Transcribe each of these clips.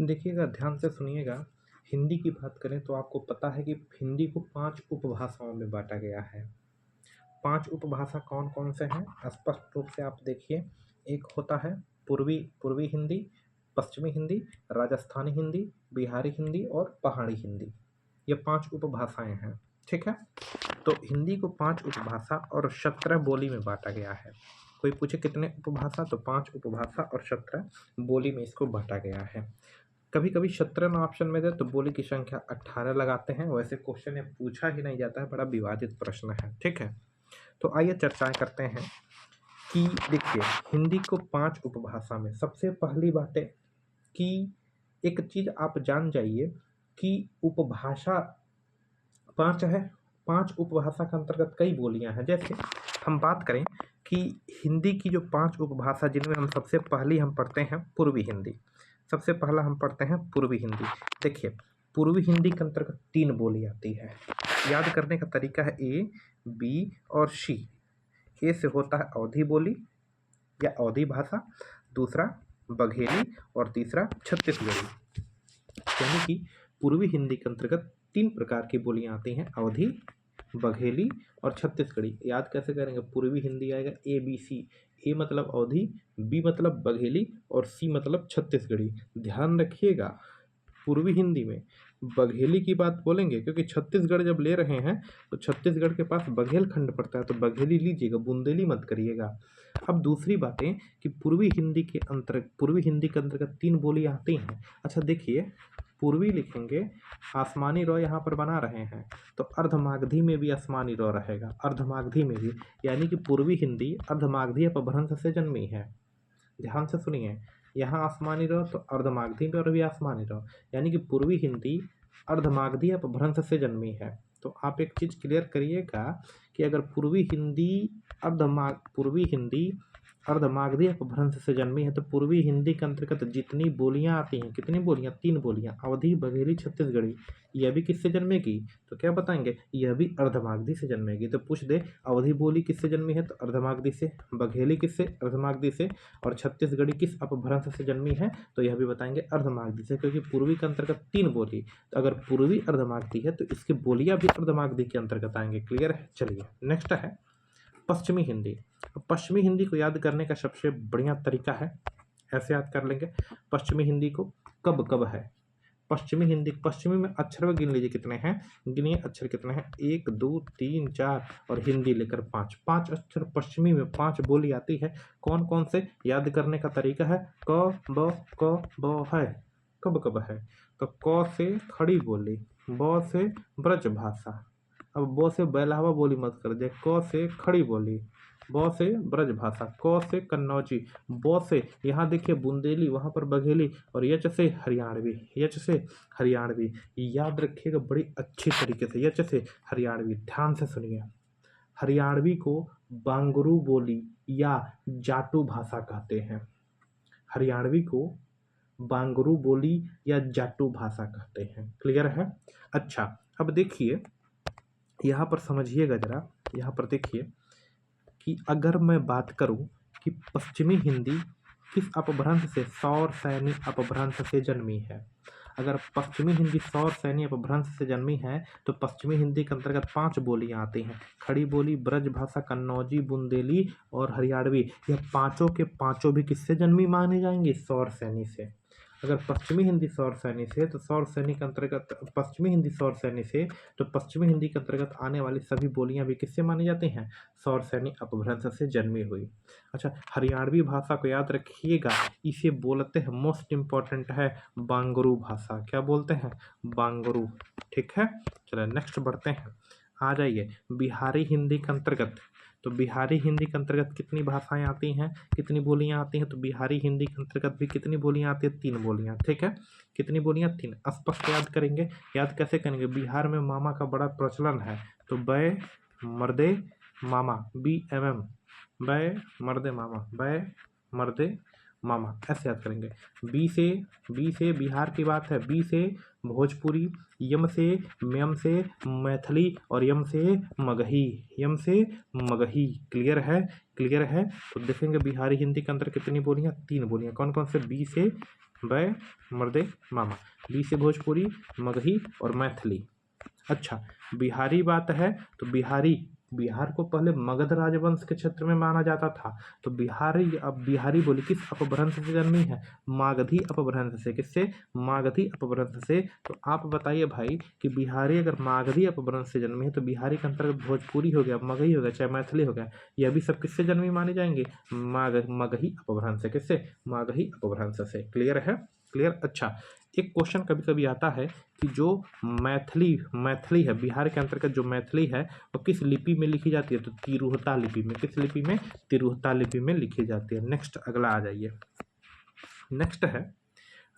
देखिएगा, ध्यान से सुनिएगा। हिंदी की बात करें तो आपको पता है कि हिंदी को 5 उपभाषाओं में बाँटा गया है। 5 उपभाषा कौन-कौन से हैं? स्पष्ट रूप से आप देखिए, एक होता है पूर्वी पूर्वी हिंदी, पश्चिमी हिंदी, राजस्थानी हिंदी, बिहारी हिंदी और पहाड़ी हिंदी। ये 5 उपभाषाएँ हैं, ठीक है? तो हिंदी को 5 उपभाषा और 17 बोली में बाँटा गया है। कोई पूछे कितने उपभाषा? तो 5 उपभाषा और 17 बोली में इसको बाँटा गया है। कभी-कभी 17 ना ऑप्शन में दे तो बोली की संख्या 18 लगाते हैं। वैसे क्वेश्चन में पूछा ही नहीं जाता है, बड़ा विवादित प्रश्न है, ठीक है? तो आइए चर्चाएँ करते हैं कि देखिए, हिंदी को 5 उपभाषा में सबसे पहली बात है कि एक चीज़ आप जान जाइए कि उपभाषा 5 है। 5 उपभाषा के अंतर्गत कई बोलियाँ हैं। जैसे हम बात करें कि हिंदी की जो 5 उपभाषा जिनमें हम सबसे पहली हम पढ़ते हैं पूर्वी हिंदी। सबसे पहला हम पढ़ते हैं पूर्वी हिंदी। देखिए, पूर्वी हिंदी के अंतर्गत 3 बोली आती है। याद करने का तरीका है ए, बी और सी। ए से होता है अवधी बोली या अवधी भाषा, दूसरा बघेली और तीसरा छत्तीसगढ़ी। यानी कि पूर्वी हिंदी के अंतर्गत 3 प्रकार की बोलियाँ आती हैं, अवधी, बघेली और छत्तीसगढ़ी। याद कैसे करेंगे? पूर्वी हिंदी आएगा ए बी सी। ए मतलब अवधी, बी मतलब बघेली और सी मतलब छत्तीसगढ़ी। ध्यान रखिएगा, पूर्वी हिंदी में बघेली की बात बोलेंगे क्योंकि छत्तीसगढ़ जब ले रहे हैं तो छत्तीसगढ़ के पास बघेलखंड पड़ता है, तो बघेली लीजिएगा, बुंदेली मत करिएगा। अब दूसरी बातें कि पूर्वी हिंदी के अंतर्गत 3 बोली आती हैं। अच्छा देखिए, पूर्वी लिखेंगे, आसमानी रॉ यहाँ पर बना रहे हैं तो अर्धमागधी में भी आसमानी रॉ रहेगा, अर्धमागधी में भी। यानी कि पूर्वी हिंदी अर्धमागधी अपभ्रंश से जन्मी है। ध्यान से सुनिए, यहाँ आसमानी रॉ तो अर्धमागधी में और भी आसमानी रॉ, यानी कि पूर्वी हिंदी अर्धमागधी अपभ्रंश से जन्मी है। तो आप एक चीज़ क्लियर करिएगा कि अगर पूर्वी हिंदी अर्धमागधी अपभ्रंश से जन्मी है तो पूर्वी हिंदी के अंतर्गत जितनी बोलियां आती हैं, कितनी बोलियां? 3 बोलियां, अवधी, बघेली, छत्तीसगढ़ी। यह भी किससे जन्मेगी? तो क्या बताएंगे? यह भी अर्धमागधी से जन्मेगी। तो पूछ दे, अवधी बोली किससे जन्मी है? तो अर्धमागधी से। बघेली किससे? अर्धमागधी से। और छत्तीसगढ़ी किस अपभ्रंश से जन्मी है? तो यह भी बताएंगे अर्धमागधी से, क्योंकि पूर्वी के अंतर्गत 3 बोली। तो अगर पूर्वी अर्धमागधी है तो इसकी बोलियां भी अर्धमागधी के अंतर्गत आएंगे। क्लियर है? चलिए नेक्स्ट है पश्चिमी हिंदी। पश्चिमी हिंदी को याद करने का सबसे बढ़िया तरीका है, ऐसे याद कर लेंगे पश्चिमी हिंदी को। कब कब है पश्चिमी हिंदी? पश्चिमी में अक्षर गिन लीजिए कितने हैं, गिनिए अक्षर कितने हैं, 1 2 3 4 और हिंदी लेकर 5। 5 अक्षर पश्चिमी में 5 बोली आती है। कौन कौन से? याद करने का तरीका है क ब है। कब कब है? तो क से खड़ी बोली, ब से ब्रज भाषा। अब ब से बेलहवा बोली मत कर दे। क से खड़ी बोली, ब से ब्रज भाषा, क से कन्नौजी, ब से यहाँ देखिए बुंदेली, वहाँ पर बघेली और यच से हरियाणवी, यच से हरियाणवी। याद रखिएगा बड़ी अच्छी तरीके से, यच से हरियाणवी। ध्यान से सुनिए, हरियाणवी को बांगरू बोली या जाटू भाषा कहते हैं। हरियाणवी को बांगरू बोली या जाटू भाषा कहते हैं। क्लियर है? अच्छा, अब देखिए यहाँ पर समझिएगा जरा, यहाँ पर देखिए कि अगर मैं बात करूं कि पश्चिमी हिंदी किस अपभ्रंश से? सौर सैनी अपभ्रंश से जन्मी है। अगर पश्चिमी हिंदी सौर सैनी अपभ्रंश से जन्मी है तो पश्चिमी हिंदी के अंतर्गत 5 बोलियां आती हैं, खड़ी बोली, ब्रज भाषा, कन्नौजी, बुंदेली और हरियाणवी। यह पांचों के पांचों भी किससे जन्मी माने जाएंगे? सौर सैनी से। अगर पश्चिमी हिंदी सौर सैनी से तो सौर सैनी के अंतर्गत, पश्चिमी हिंदी सौर सैनी से तो पश्चिमी हिंदी के अंतर्गत आने वाली सभी बोलियां भी किससे मानी जाती हैं? सौर सैनी अपभ्रंश से जन्मी हुई। अच्छा, हरियाणवी भाषा को याद रखिएगा, इसे बोलते हैं, मोस्ट इंपॉर्टेंट है, बांगरू भाषा। क्या बोलते हैं? बांगरू। ठीक है, चलिए नेक्स्ट बढ़ते हैं। आ जाइए बिहारी हिंदी के अंतर्गत। तो बिहारी हिंदी के अंतर्गत कितनी भाषाएं आती हैं, कितनी बोलियां आती हैं? तो बिहारी हिंदी के अंतर्गत भी कितनी बोलियां आती हैं? 3 बोलियां। ठीक है, कितनी बोलियां? 3। स्पष्ट याद करेंगे। याद कैसे करेंगे? बिहार में मामा का बड़ा प्रचलन है, तो बै मर्दे मामा, BMM, बै मर्दे मामा, बै मर्दे मामा, ऐसे याद करेंगे। बी से बिहार की बात है, बी से भोजपुरी, यम से म्यम से मैथिली और यम से मगही, यम से मगही। क्लियर है? क्लियर है। तो देखेंगे बिहारी हिंदी के अंदर कितनी बोलियां? 3 बोलियां। कौन कौन से? बी से बै मर्दे मामा, बी से भोजपुरी, मगही और मैथिली। अच्छा, बिहारी बात है तो बिहार को पहले मगध राजवंश के क्षेत्र में माना जाता था। तो बिहारी, अब बिहारी बोली किस अपभ्रंश से जन्मी है? मागधी अपभ्रंश से। किससे? मागधी अपभ्रंश से। तो आप बताइए भाई कि बिहारी अगर मागधी अपभ्रंश से जन्मी है तो बिहारी के अंतर्गत भोजपुरी हो गया, मगही हो गया, चाहे मैथिली हो गया, यह भी सब किससे जन्मी माने जाएंगे? मगही अपभ्रंश से। किससे? मागही अपभ्रंश से। क्लियर है? क्लियर। अच्छा, एक क्वेश्चन कभी कभी आता है कि जो मैथिली है, बिहार के अंतर्गत जो मैथिली है वो किस लिपि में लिखी जाती है? तो तिरुहता लिपि में। किस लिपि में? तिरुहता लिपि में लिखी जाती है। नेक्स्ट, अगला आ जाइए। नेक्स्ट है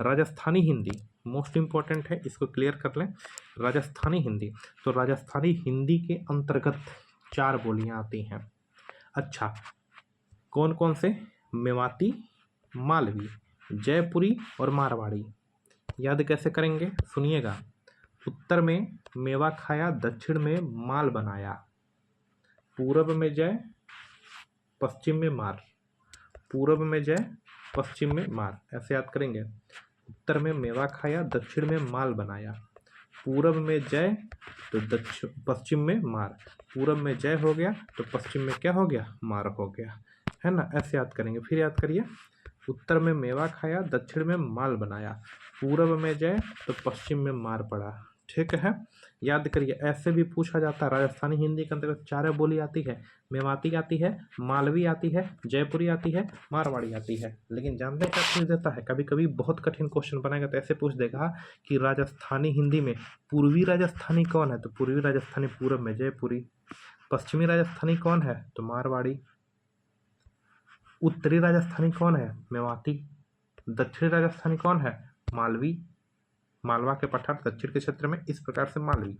राजस्थानी हिंदी। मोस्ट इंपॉर्टेंट है, इसको क्लियर कर लें। राजस्थानी हिंदी, तो राजस्थानी हिंदी के अंतर्गत 4 बोलियां आती हैं। अच्छा, कौन कौन से? मेवाती, मालवी, जयपुरी और मारवाड़ी। याद कैसे करेंगे? सुनिएगा। उत्तर में मेवा खाया, दक्षिण में माल बनाया, पूरब में जय, पश्चिम में मार, पूरब में जय, पश्चिम में मार। ऐसे याद करेंगे। उत्तर में मेवा खाया, दक्षिण में माल बनाया, पूरब में जय तो पश्चिम में मार, पूरब में जय हो गया तो पश्चिम में क्या हो गया? मार हो गया, है ना। ऐसे याद करेंगे। फिर याद करिए। उत्तर में मेवा खाया, दक्षिण में माल बनाया, पूरब में जय तो पश्चिम में मार पड़ा। ठीक है, याद करिए। ऐसे भी पूछा जाता है। राजस्थानी हिंदी के अंतर्गत 4 बोली आती है। मेवाती आती है, मालवी आती है, जयपुरी आती है, मारवाड़ी आती है। लेकिन जानते क्या पूछ देता है? कभी कभी बहुत कठिन क्वेश्चन बनाएगा तो ऐसे पूछ देगा कि राजस्थानी हिंदी में पूर्वी राजस्थानी कौन है? तो पूर्वी राजस्थानी पूरब में जयपुरी। पश्चिमी राजस्थानी कौन है? तो मारवाड़ी। उत्तरी राजस्थानी कौन है? मेवाती। दक्षिणी राजस्थानी कौन है? मालवी। मालवा के पठार दक्षिण के क्षेत्र में, इस प्रकार से मालवी।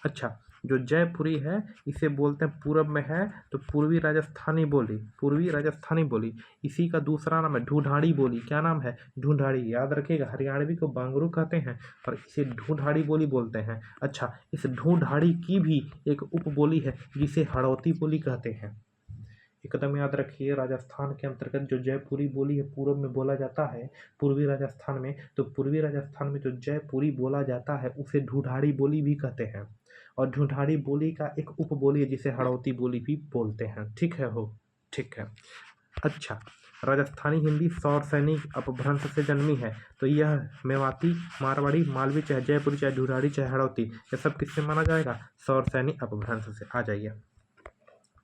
अच्छा, जो जयपुरी है इसे बोलते हैं पूरब में है तो पूर्वी राजस्थानी बोली, पूर्वी राजस्थानी बोली। इसी का दूसरा नाम है ढूंढाड़ी बोली। क्या नाम है? ढूंढाड़ी। याद रखिएगा, हरियाणवी को बांगरू कहते हैं और इसे ढूंढाड़ी बोली बोलते हैं। अच्छा, इस ढूंढाड़ी की भी एक उपबोली है जिसे हड़ौती बोली कहते हैं। एकदम याद रखिए। राजस्थान के अंतर्गत जो जयपुरी बोली है पूर्व में बोला जाता है पूर्वी राजस्थान में, तो पूर्वी राजस्थान में जो जयपुरी बोला जाता है उसे ढूंढाड़ी बोली भी कहते हैं। और ढूंढाड़ी बोली का एक उपबोली है जिसे हड़ौती बोली भी बोलते हैं। ठीक है हो? ठीक है। अच्छा, राजस्थानी हिंदी सौर सैनिक अपभ्रंश से जन्मी है। तो यह मेवाती, मारवाड़ी, मालवी, चाहे जयपुरी, चाहे ढूंढाड़ी, चाहे हड़ौती, यह सब किससे माना जाएगा? सौर सैनिक अपभ्रंश से। आ जाइए।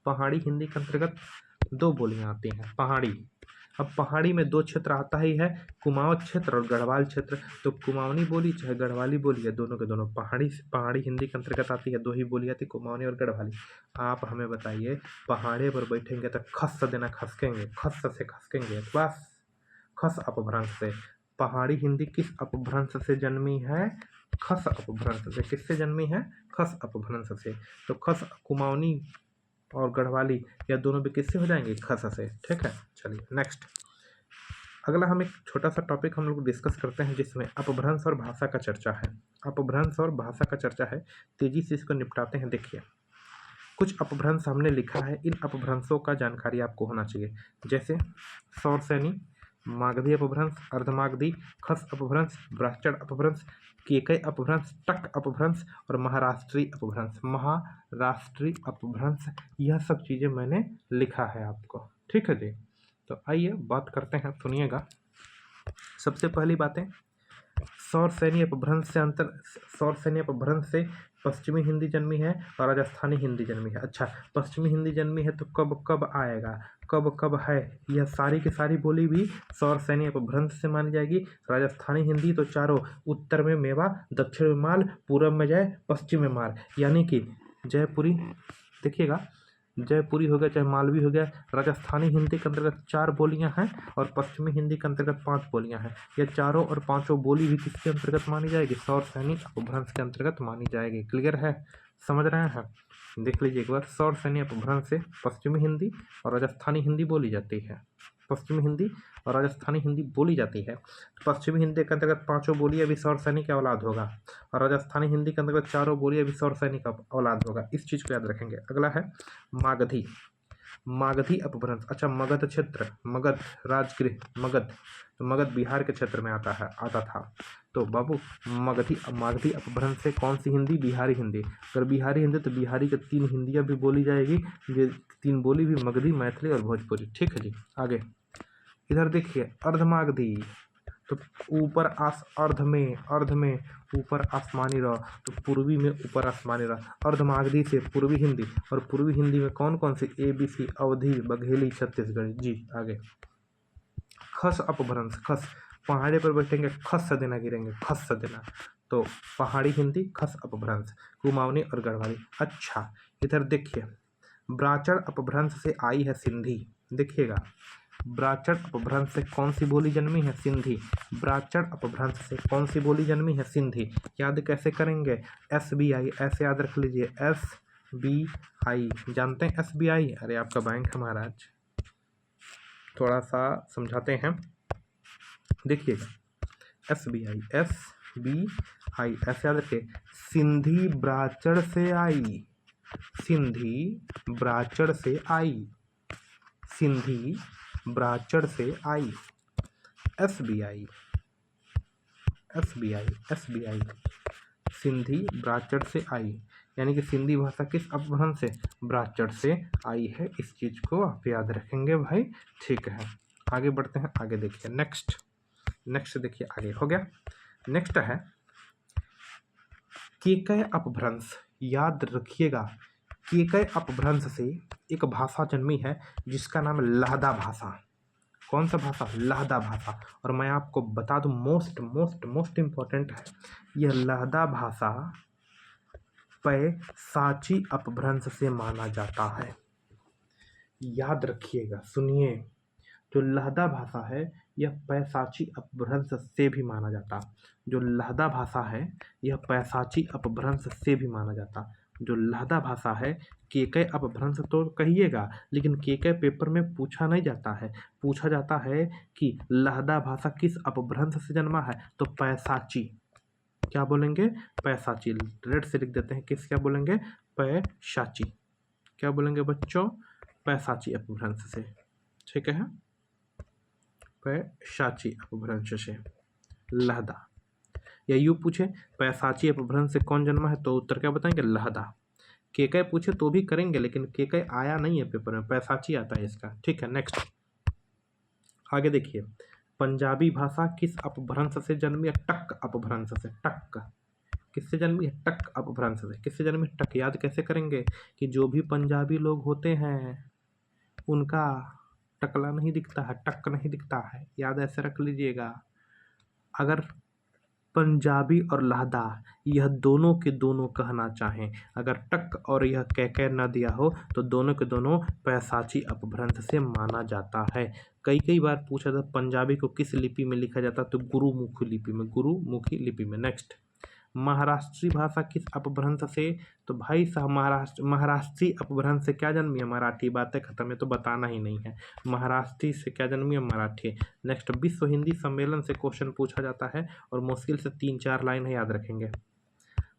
पहाड़ी हिंदी के अंतर्गत 2 बोलियां आती हैं। पहाड़ी, अब पहाड़ी में 2 क्षेत्र आता ही है, कुमाऊं क्षेत्र और गढ़वाल क्षेत्र। तो कुमाऊनी बोली चाहे गढ़वाली बोली है, दोनों के दोनों पहाड़ी हिंदी के अंतर्गत आती है। 2 ही बोली आती, कुमाऊनी और गढ़वाली। आप हमें बताइए, पहाड़े पर बैठेंगे तो खस देना खसकेंगे, खस से खसकेंगे, बस खस अपभ्रंश से। पहाड़ी हिंदी किस अपभ्रंश से जन्मी है? खस अपभ्रंश से। किससे जन्मी है? खस अपभ्रंश से। तो खस, कुमाऊनी और गढ़वाली, या दोनों भी किससे हो जाएंगे? खस से। ठीक है, चलिए नेक्स्ट। अगला हम एक छोटा सा टॉपिक हम लोग डिस्कस करते हैं जिसमें अपभ्रंश और भाषा का चर्चा है। अपभ्रंश और भाषा का चर्चा है, तेजी से इसको निपटाते हैं। देखिए, कुछ अपभ्रंश हमने लिखा है, इन अपभ्रंशों का जानकारी आपको होना चाहिए। जैसे सौरसैनी, मागधी अपभ्रंश, अर्धमागधी, खस अपभ्रंश, ब्राह्मण अपभ्रंश, केकई अपभ्रंश, टक अपभ्रंश और महाराष्ट्री अपभ्रंश। महाराष्ट्री अपभ्रंश, यह सब चीज़ें मैंने लिखा है आपको। ठीक है जी। तो आइए बात करते हैं, सुनिएगा। सबसे पहली बातें, सौरसैनी अपभ्रंश से पश्चिमी हिंदी जन्मी है और राजस्थानी हिंदी जन्मी है। अच्छा, पश्चिमी हिंदी जन्मी है तो कब कब आएगा, कब कब है, यह सारी की सारी बोली भी सौरसैनी अपभ्रंश से मानी जाएगी। राजस्थानी हिंदी तो चारों, उत्तर में मेवा, दक्षिण में माल, पूरब में जय, पश्चिम में मार। यानी कि जयपुरी, देखिएगा, जयपुरी हो गया चाहे मालवी हो गया। राजस्थानी हिंदी के अंतर्गत 4 बोलियां हैं और पश्चिमी हिंदी के अंतर्गत 5 बोलियां हैं। ये चारों और पांचों बोली भी किसके अंतर्गत मानी जाएगी? सौरसैनी अपभ्रंश के अंतर्गत मानी जाएगी। क्लियर है? समझ रहे हैं? देख लीजिए एक बार, सौरसैनी अपभ्रंश से पश्चिमी हिंदी और राजस्थानी हिंदी बोली जाती है। पश्चिमी हिंदी और राजस्थानी हिंदी बोली जाती है। तो पश्चिमी हिंदी के अंतर्गत 5 बोलियां भी सौर सैनिक का औलाद होगा और राजस्थानी हिंदी के अंतर्गत 4 बोलियां भी सौर सैनिक का औलाद होगा। इस चीज़ को याद रखेंगे। अगला है मागधी। मागधी अपभ्रंश, अच्छा मगध क्षेत्र, मगध राजगृह मगध, तो मगध बिहार के क्षेत्र में आता था। तो बाबू मागधी अपभ्रंश से कौन सी हिंदी? बिहारी हिंदी। अगर बिहारी हिंदी तो बिहारी के 3 हिंदियाँ भी बोली जाएगी, ये 3 बोली भी मगधी, मैथिली और भोजपुरी। ठीक है जी। आगे इधर देखिए अर्धमागधी, तो ऊपर अर्ध में ऊपर आसमानी र, तो पूर्वी में ऊपर आसमानी र। अर्धमागधी से पूर्वी हिंदी, और पूर्वी हिंदी में कौन कौन सी? ABC, अवधी, बघेली, छत्तीसगढ़ी। जी आगे खस अपभ्रंश, खस पहाड़ी पर बैठेंगे खस से देना गिरेंगे, खस से देना, तो पहाड़ी हिंदी खस अपभ्रंश, कुमाऊनी और गढ़वाली। अच्छा इधर देखिए ब्राचड़ अपभ्रंश से आई है सिंधी। देखिएगा ब्राचड़ अपभ्रंश से कौन सी बोली जन्मी है? सिंधी। ब्राचड़ अपभ्रंश से कौन सी बोली जन्मी है? सिंधी। याद कैसे करेंगे? SBI, ऐसे याद रख लीजिए, SBI। जानते हैं SBI? अरे आपका बैंक है महाराज, थोड़ा सा समझाते हैं। देखिएगा SBI ऐसे याद रखिए, सिंधी ब्राचड़ से आई, सिंधी ब्राचड़ से आई, सिंधी ब्राचड़ से आई। SBI सिंधी ब्राचड़ से आई, यानी कि सिंधी भाषा किस अपभ्रंश से? ब्राचड़ से आई है। इस चीज को आप याद रखेंगे भाई। ठीक है आगे बढ़ते हैं। आगे देखिए नेक्स्ट देखिए आगे हो गया। नेक्स्ट है केकय अपभ्रंश। याद रखिएगा केकय अपभ्रंश से एक भाषा जन्मी है जिसका नाम है लहदा भाषा। कौन सा भाषा? लहदा भाषा। और मैं आपको बता दूं मोस्ट इम्पोर्टेंट है, यह लहदा भाषा पैसाची अपभ्रंश से माना जाता है। याद रखिएगा, सुनिए, जो लहदा भाषा है यह पैसाची अपभ्रंश से भी माना जाता। जो लहदा भाषा है यह पैसाची अपभ्रंश से भी माना जाता। जो लहदा भाषा है केकय अपभ्रंश तो कहिएगा, लेकिन केकय पेपर में पूछा नहीं जाता है। पूछा जाता है कि लहदा भाषा किस अपभ्रंश से जन्मा है, तो पैसाची। क्या बोलेंगे? पैसाची। रेड से लिख देते हैं, किस क्या बोलेंगे? पैसाची। क्या बोलेंगे बच्चों? पैसाची अपभ्रंश से। ठीक है, पैसाची अपभ्रंश से लहदा। या यूँ पूछे पैसाची अपभ्रंश से कौन जन्मा है, तो उत्तर क्या बताएंगे? लहदा। केकय पूछे तो भी करेंगे, लेकिन केकय आया नहीं है पेपर में, पैसाची आता है इसका। ठीक है नेक्स्ट आगे देखिए पंजाबी भाषा किस अपभ्रंश से जन्मी है? टक अपभ्रंश से। टक किससे जन्मी है? टक अपभ्रंश से। किससे जन्मी? टक। याद कैसे करेंगे कि जो भी पंजाबी लोग होते हैं उनका टकला नहीं दिखता है, टक नहीं दिखता है। याद ऐसे रख लीजिएगा। अगर पंजाबी और लहदा यह दोनों के दोनों कहना चाहें, अगर टक और यह कैके न दिया हो तो दोनों के दोनों पैसाची अपभ्रंश से माना जाता है। कई बार पूछा था पंजाबी को किस लिपि में लिखा जाता, तो गुरुमुखी लिपि में, गुरुमुखी लिपि में। नेक्स्ट महाराष्ट्री भाषा किस अपभ्रंश से, तो भाई साहब महाराष्ट्री अपभ्रंश से क्या जन्मी है? मराठी। बातें खत्म है, तो बताना ही नहीं है। महाराष्ट्री से क्या जन्मी है? मराठी। नेक्स्ट विश्व हिंदी सम्मेलन से क्वेश्चन पूछा जाता है और मुश्किल से 3-4 लाइन है, याद रखेंगे।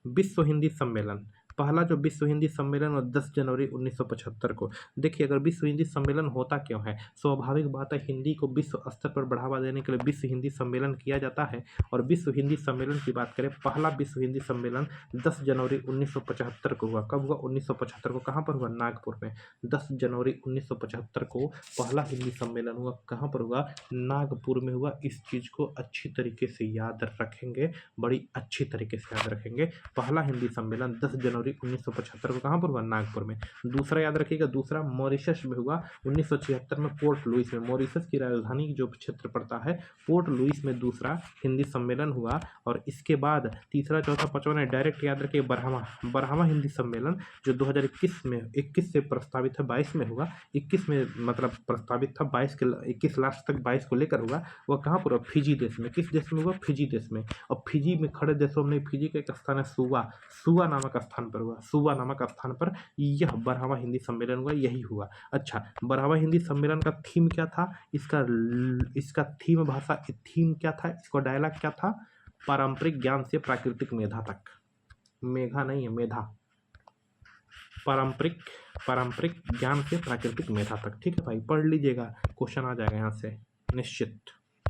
विश्व हिंदी सम्मेलन, पहला जो विश्व हिंदी सम्मेलन और 10 जनवरी 1975 को। देखिए अगर विश्व हिंदी सम्मेलन होता क्यों है? स्वाभाविक बात है, हिंदी को विश्व स्तर पर बढ़ावा देने के लिए विश्व हिंदी सम्मेलन किया जाता है। और विश्व हिंदी सम्मेलन की बात करें, पहला विश्व हिंदी सम्मेलन 10 जनवरी 1975 को हुआ। कब हुआ? 1975 को। कहाँ पर हुआ? नागपुर में। 10 जनवरी 1975 को पहला हिंदी सम्मेलन हुआ। कहाँ पर हुआ? नागपुर में हुआ। इस चीज़ को अच्छी तरीके से याद रखेंगे, बड़ी अच्छी तरीके से याद रखेंगे। पहला हिंदी सम्मेलन 10 जनवरी 1975 को कहाँ पर हुआ? नागपुर में। दूसरा याद रखिएगा, दूसरा मॉरिशस में हुआ 1976 में, पोर्ट लुइस में। मॉरिशस की राजधानी जो क्षेत्र पड़ता है पोर्ट लुइस में दूसरा हिंदी सम्मेलन हुआ। और इसके बाद तीसरा, चौथा, पांचवा डायरेक्ट याद रखिए बरहमा हिंदी सम्मेलन जो 2021 में 21 से प्रस्तावित है, 22 में हुआ। 21 में मतलब प्रस्तावित था, 21 लास्ट तक 22 को लेकर हुआ। वह कहाँ पर हुआ? फिजी देश में। किस देश में हुआ? फिजी देश में। और फिजी में खड़े देशों में फिजी का एक स्थान है सुवा नामक स्थान पर हुआ, सुबा नामक स्थान पर यह 12वां हिंदी सम्मेलन हुआ, यही हुआ। अच्छा, 12वां हिंदी सम्मेलन का थीम क्या था? इसका थीम भाषा थीम क्या था? इसका डायलॉग क्या था? पारंपरिक ज्ञान से प्राकृतिक मेधा तक। मेघा नहीं है, मेधा। पारंपरिक ज्ञान से प्राकृतिक मेधा तक। ठीक है भाई, पढ़ लीजिएगा, क्वेश्चन आ जाएगा यहाँ से निश्चित।